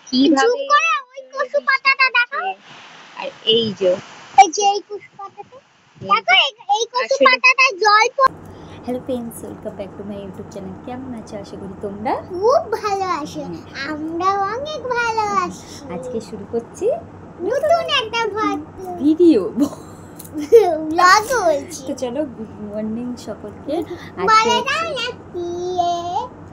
কিভাবে ওই কচু পাতাটা দেখো। আর এই যে এই কচু পাতাটা দেখো, এই কচু পাতাটা জল। Hello friends, welcome back to my YouTube channel. কেমন আছো? আশা করি তোমরা খুব ভালো আছো। আমরা অনেক ভালো আছি। আজকে শুরু করছি নতুন একটা ভিডিও ব্লগ বলছি। তো চলো, গুড মর্নিং সকলকে।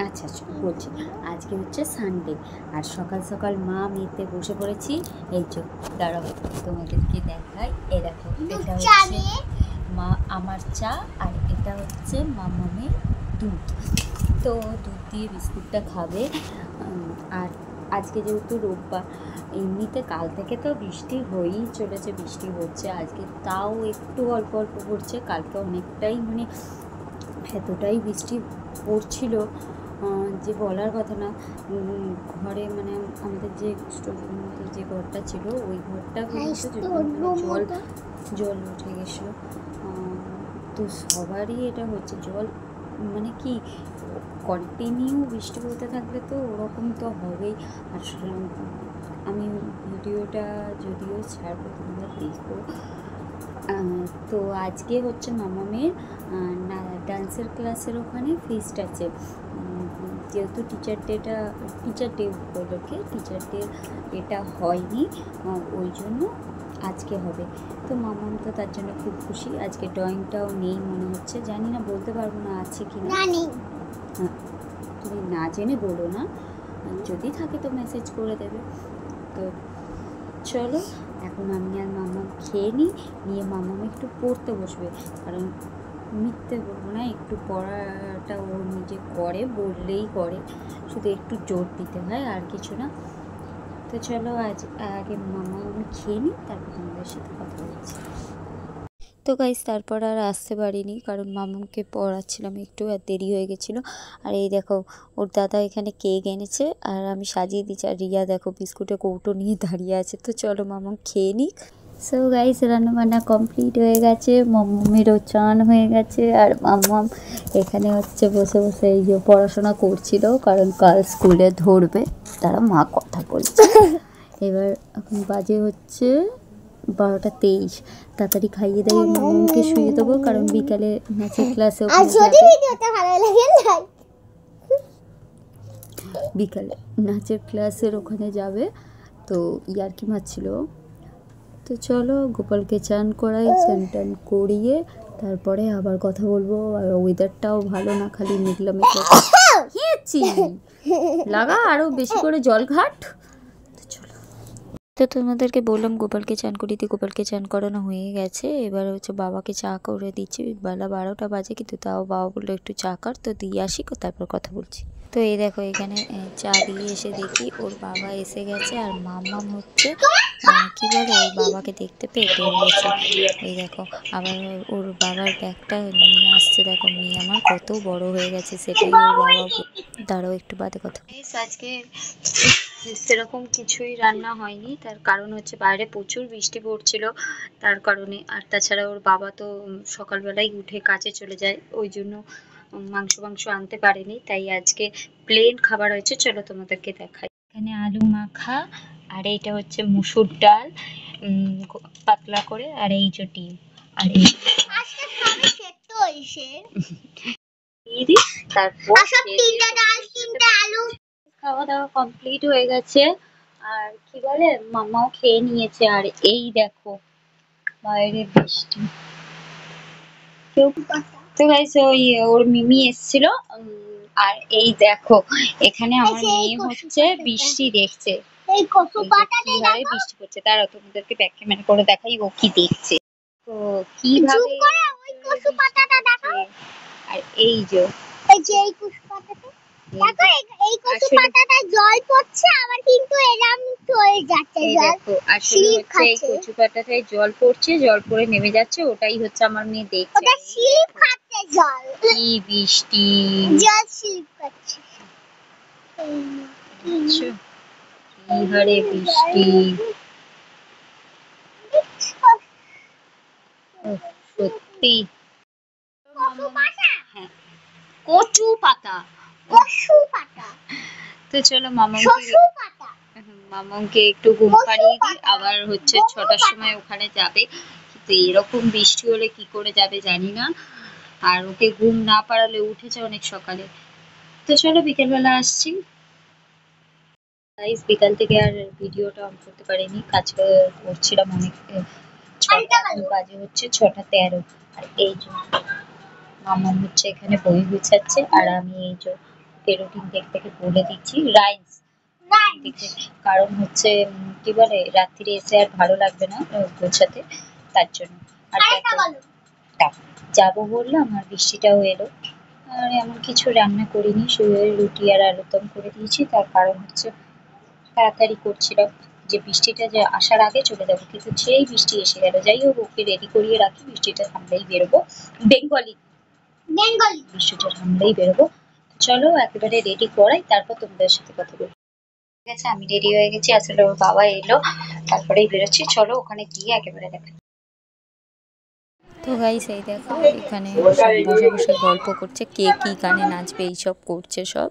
আচ্ছা বলছি, আজকে হচ্ছে সানডে আর সকাল সকাল মা মেয়েতে বসে পড়েছি। এই যে দাঁড়াও তোমাদেরকে দেখাই। এই দেখো, এটা হচ্ছে মা আমার চা আর এটা হচ্ছে মামামের দুধ। তো দুধ দিয়ে বিস্কুটটা খাবে। আর আজকে যেহেতু রোববার, এমনিতে কাল থেকে তো বৃষ্টি হয়েই চলেছে, বৃষ্টি হচ্ছে। আজকে তাও একটু অল্প অল্প পড়ছে, কালকে অনেকটাই মানে এতটাই বৃষ্টি পড়ছিল যে বলার কথা না। ঘরে মানে আমাদের যে স্টোরের মধ্যে যে ঘরটা ছিল, ওই ঘরটা জল উঠে গেছিলো। তো সবারই এটা হচ্ছে, জল মানে কি কন্টিনিউ বৃষ্টি হতে থাকলে তো ওরকম তো হবেই। আর আমি ভিডিওটা যদিও ছাড়বো, তোমরা দেখো। তো আজকে হচ্ছে মামামের ডান্সের ক্লাসের ওখানে ফিস্ট আছে। যেহেতু টিচার ডে উপলক্ষে, টিচার ডে এটা হয়নি, ওই জন্য আজকে হবে। তো মামাম তো তার জন্য খুব খুশি। আজকে ড্রয়িংটাও নেই মনে হচ্ছে, জানি না, বলতে পারবো না আছে কি না। হ্যাঁ, তুমি না জেনে বলো না, যদি থাকে তো মেসেজ করে দেবে। তো চলো, এখন আমি আর মামাম খেয়ে নিয়ে মামাম একটু পড়তে বসবে। কারণ মিথ্যে বলবো না, একটু পড়াটা ও নিজে করে, বললেই করে, শুধু একটু জোর দিতে হয়, আর কিছু না। তো চলো, আগে মামাম খেয়ে নিই, তারপর তোমাদের সাথে কথা বলছি। তো গাইস, তারপর আর আসতে পারিনি, কারণ মামামকে পড়াচ্ছিলাম একটু, আর দেরি হয়ে গেছিলো। আর এই দেখো, ওর দাদা এখানে কেক এনেছে আর আমি সাজিয়ে দিচ্ছি। আর রিয়া দেখো বিস্কুটের কৌটো নিয়ে দাঁড়িয়ে আছে। তো চলো মামাম খেয়ে নিক। সো গাইস, রান্নাবান্না কমপ্লিট হয়ে গেছে, মাম্মামেরও চান হয়ে গেছে। আর মাম্মাম এখানে হচ্ছে বসে বসে এই যে পড়াশোনা করছিল, কারণ কাল স্কুলে ধরবে। তারা মা কথা বলছে। এবার এখন বাজে হচ্ছে 12:23। তাড়াতাড়ি খাইয়ে দাইয়ে মামামকে শুয়ে দেবো, কারণ বিকালে নাচের ক্লাসে বিকালে নাচের ক্লাসের ওখানে যাবে। তো ইয়ার্কি মারছিল। তো চলো, গোপালকে চান করাই, চান টান করিয়ে তারপরে আবার কথা বলবো। আর ওয়েদারটাও ভালো না, খালি মেঘলা মেঘলা লাগা, আরও বেশি করে জল ঘাট। তো চলো, তো তোমাদেরকে বললাম গোপালকে চান করি দিই। গোপালকে চান করানো হয়ে গেছে। এবার হচ্ছে বাবাকে চা করে দিচ্ছি। বেলা 12টা বাজে, কিন্তু তাও বাবা বললো একটু চা কর, তো দিয়ে আসি, তারপর কথা বলছি। তো এই দেখো, এখানে চা দিয়ে এসে দেখি ওর বাবা এসে গেছে। আর মামাম হচ্ছে কি বলে, ওর বাবাকে দেখতে পেয়ে দৌড়েছে। এই দেখো, আবার ওর বাবার ব্যাগটা নিয়ে আসছে। দেখো, মেয়ে আমার কত বড় হয়ে গেছে, সেটাই ওর বাবা। দাঁড়াও, একটু বাদে কথা। আজকে সেরকম কিছুই রান্না হয়নি, তার কারণ হচ্ছে বাইরে প্রচুর বৃষ্টি পড়ছিল, তার কারণে। আর তাছাড়া ওর বাবা তো সকালবেলায় উঠে কাজে চলে যায়, ওই জন্য মাংস আনতে পারেনি। তাই আজকে প্লেন খাবার হয়েছে। চলো তোমাদেরকে দেখাই। এখানে আলু মাখা, আর এইটা হচ্ছে মুসুর ডাল পাতলা করে, আর এই যে ডিম। আর এই খাওয়া দাওয়া কমপ্লিট হয়ে গেছে। আর কি বলে, মামাও খেয়ে নিয়েছে। আর এই দেখো বাইরে বৃষ্টি। তো গাইস, ওর মিমি এসেছিল। আর এই দেখো, এখানে আমার মেয়ে হচ্ছে বৃষ্টি দেখছে, কিভাবে বৃষ্টি পড়ছে। তারা তোমাদেরকে ব্যাক ক্যামেরা করে দেখাই ও কি দেখছে। তো কিভাবে আর এই যে এই কচু পাতাটা দেখো, এই কচু পাতাটা জল পড়ছে, আবার কিন্তু এরকম হয়ে যাচ্ছে। দেখো, আসলে হচ্ছে এই কচু পাতাটায় জল পড়ছে, জল পড়ে নেমে যাচ্ছে, ওটাই হচ্ছে আমার মেয়ে দেখছে। ওটা স্লিপ খাচ্ছে জল। কি বৃষ্টি, জল স্লিপ খাচ্ছে। কি হারে বৃষ্টি, সত্যি। হ্যাঁ, কচু পাতা। তো চলো, মামামকে মামাকে একটু ঘুম পাড়িয়ে দিই, আবার হচ্ছে 6টার সময় ওখানে যাবে। কিন্তু এরকম বৃষ্টি হলে কি করে যাবে জানি না। আর ওকে ঘুম না পাড়ালে উঠেছে অনেক সকালে। তো চলো বিকেলবেলা আসছি। গাইস বিকাল থেকে আর ভিডিওটা অন করতে পারিনি, কাজ করছিলাম অনেক। 6টা বাজে হচ্ছে 6টা 13। আর এই যে মামাম হচ্ছে এখানে বই গুছাচ্ছে, আর আমি এই যে রুটিন দেখতে বলে দিচ্ছি রাইমস দেখে। কারণ হচ্ছে কি বলে, রাত্রিরে এসে আর ভালো লাগবে না গোছাতে, তার জন্য। আর দেখো যাবো বললাম আর বৃষ্টিটাও এলো। আর এমন কিছু রান্না করিনি, শুধু রুটি আর আলুর দম করে দিয়েছি। তার কারণ হচ্ছে তাড়াতাড়ি করছিলাম যে বৃষ্টিটা যে আসার আগে চলে যাবো, কিন্তু সেই বৃষ্টি এসে গেল। যাই হোক, ওকে রেডি করিয়ে রাখি, বৃষ্টিটা থামলেই বেরোবো। বেঙ্গলি বেঙ্গলি বৃষ্টিটা থামলেই বেরোবো। চলো একেবারে রেডি করাই, তারপর তোমাদের সাথে কথা বলবো। ঠিক আছে, আমি রেডি হয়ে গেছি, আসলে ওর বাবা এলো, তারপরেই বেরোচ্ছি। চলো ওখানে গিয়ে একেবারে দেখা। তো গাইস এই দেখো এখানে সব বসে বসে গল্প করছে, কে কি গানে নাচবে এইসব করছে সব।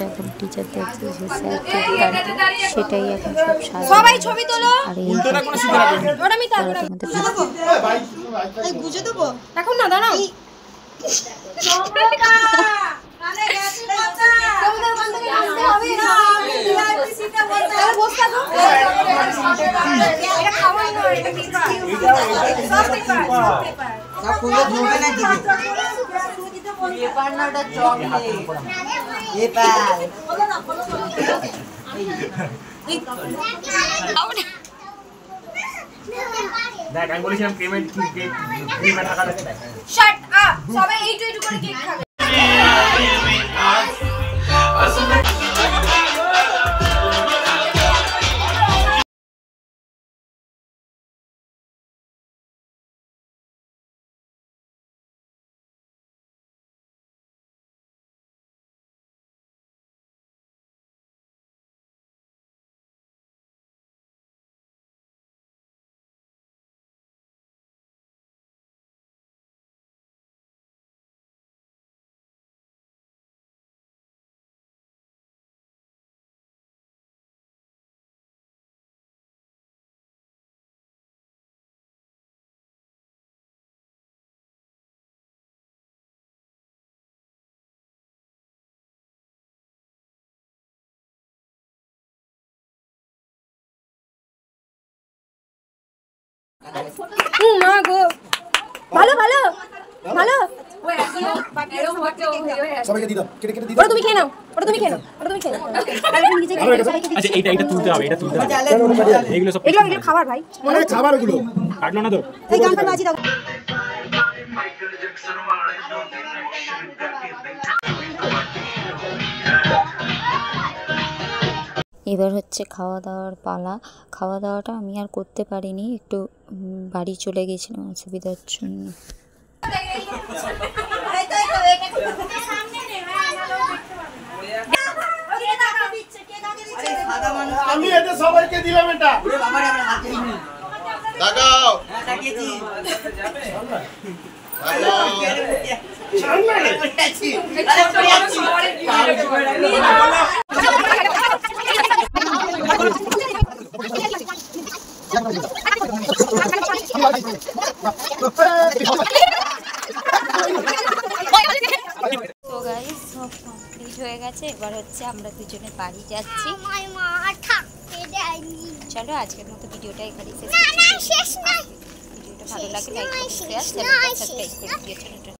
এখন টিচারদের যে স্যার সেটাই এখন সব সবাই ছবি তোলো। আর এই বুঝে দেবো এখন না, দাঁড়াও। দেখ আমি বলেছিলাম পেমেন্ট টাকা লাগে। দেখ শাট আপ, সবাই এইটু এইটু করে কেক খাবে। মা গো, ভালো ভালো ভালো। সবাইকে দিদাম, কেটে কেটে দিদাম। ওটা তুমি খেয়ে নাও, ওটা তুমি খেয়ে নাও, ওটা তুমি খেয়ে নাও। আচ্ছা এটা তুলতে হবে, এটা তুলতে হবে। এইগুলো সব এগুলো খাবার ভাই, মনে হয় খাবার ওগুলো কাটলো না তো। এই গানটা বাজি দাও। এবার হচ্ছে খাওয়া দাওয়ার পালা। খাওয়া দাওয়াটা আমি আর করতে পারিনি, একটু বাড়ি চলে গেছিলাম অসুবিধার জন্য। আমি এটা সবাইকে দিলাম এটা। দাগাও তো গাইস সব কমপ্লিট হয়ে গেছে, এবার হচ্ছে আমরা দুজনে বাড়ি যাচ্ছি। চলো আজকের মতো ভিডিওটা এখানেই শেষ করছি। ভিডিওটা ভালো লাগলে লাইক করুন, শেয়ার, সাবস্ক্রাইব করে দিও।